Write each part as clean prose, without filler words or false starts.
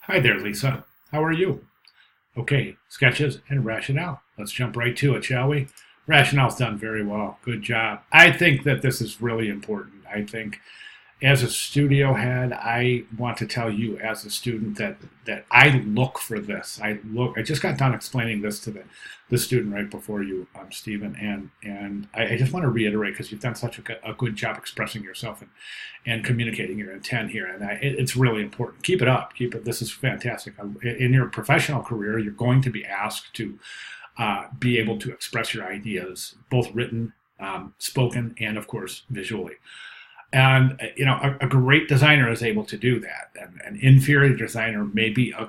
Hi there, Lisa. How are you? Okay, sketches and rationale. Let's jump right to it, shall we? Rationale's done very well. Good job. I think that this is really important. I think as a studio head, I want to tell you as a student that I look for this. I just got done explaining this to the student right before you, Stephen, and I just want to reiterate because you've done such a good job expressing yourself and communicating your intent here, and it's really important. Keep it up. Keep it. This is fantastic. In your professional career, you're going to be asked to be able to express your ideas, both written, spoken, and of course visually. And a great designer is able to do that. And an inferior designer may be a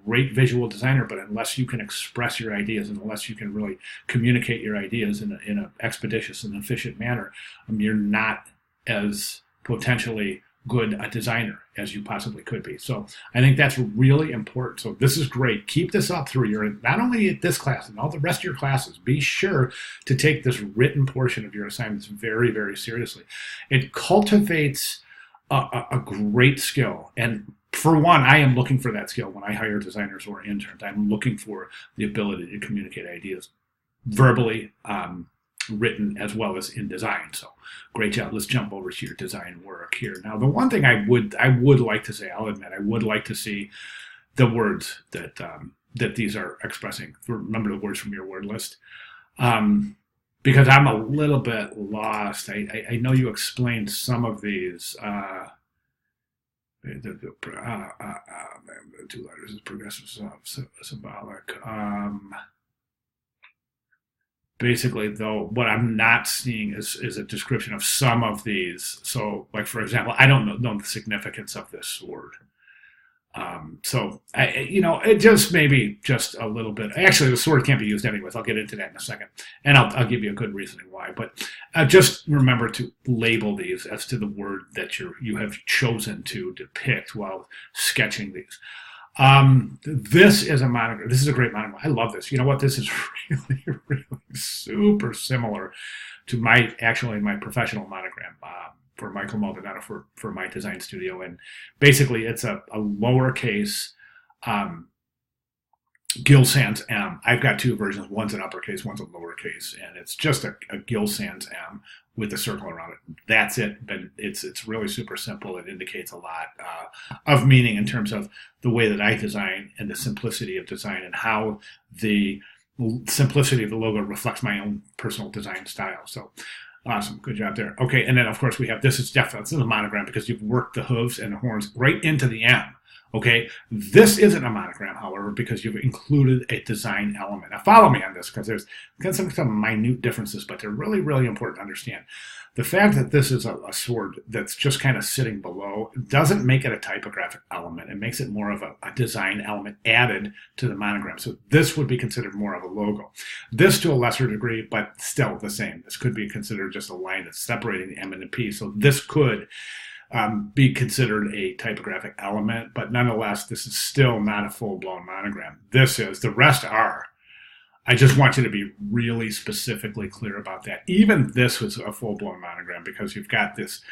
great visual designer, but unless you can express your ideas and unless you can really communicate your ideas in an expeditious and efficient manner, you're not as potentially good a designer as you possibly could be. So I think that's really important. So this is great. Keep this up through your, not only at this class and all the rest of your classes. Be sure to take this written portion of your assignments very, very seriously. It cultivates a great skill. And for one, I am looking for that skill when I hire designers or interns. I'm looking for the ability to communicate ideas verbally, written as well as in design. So great job. Let's jump over to your design work here. Now, the one thing I would like to say, I'll admit, I would like to see the words that these are expressing. Remember the words from your word list. Because I'm a little bit lost. I know you explained some of these. The two letters is progressive, symbolic. Basically, though, what I'm not seeing is a description of some of these. So, like for example, I don't know the significance of this sword. So it just maybe just a little bit. Actually, the sword can't be used anyways. I'll get into that in a second, and I'll give you a good reasoning why. But just remember to label these as to the word that you have chosen to depict while sketching these. This is a monogram. This is a great monogram. I love this. You know what? This is really, really super similar to my professional monogram for Michael Maldonado for my design studio. And basically, it's a lowercase Gill Sans M. I've got two versions. One's an uppercase, one's a lowercase, and it's just a Gill Sans M with a circle around it. That's it. But it's really super simple. It indicates a lot of meaning in terms of the way that I design and the simplicity of design and how the simplicity of the logo reflects my own personal design style. So awesome. Good job there. Okay. And then, of course, we have this is a monogram because you've worked the hooves and the horns right into the M. Okay, this isn't a monogram, however, because you've included a design element. Now, follow me on this because there's some minute differences, but they're really, really important to understand. The fact that this is a sword that's just kind of sitting below doesn't make it a typographic element. It makes it more of a design element added to the monogram. So this would be considered more of a logo. This to a lesser degree, but still the same. This could be considered just a line that's separating the M and the P. So this could be considered a typographic element, but nonetheless, this is still not a full-blown monogram. This is. The rest are. I just want you to be really specifically clear about that. Even this was a full-blown monogram because you've got these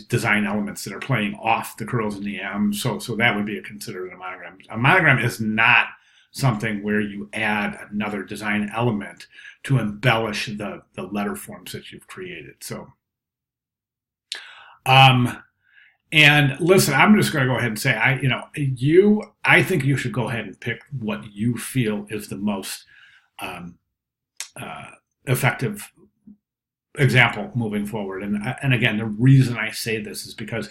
design elements that are playing off the curls in the M, so that would be considered a monogram. A monogram is not something where you add another design element to embellish the letter forms that you've created. So and listen, I'm just going to go ahead and say, I think you should go ahead and pick what you feel is the most effective example moving forward. And again, the reason I say this is because,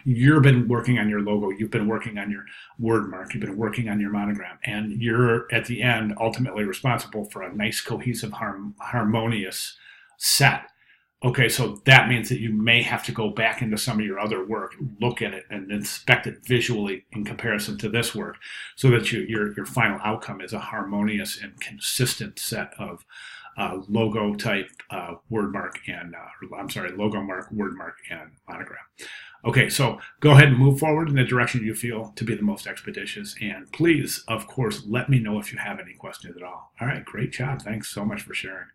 you've been working on your logo, you've been working on your word mark, you've been working on your monogram, and you're at the end ultimately responsible for a nice, cohesive, harmonious set. Okay, so that means that you may have to go back into some of your other work, look at it, and inspect it visually in comparison to this work, so that your final outcome is a harmonious and consistent set of logo type word mark and logo mark, word mark, and monogram. Okay, so go ahead and move forward in the direction you feel to be the most expeditious, and please, of course, let me know if you have any questions at all. All right, great job. Thanks so much for sharing.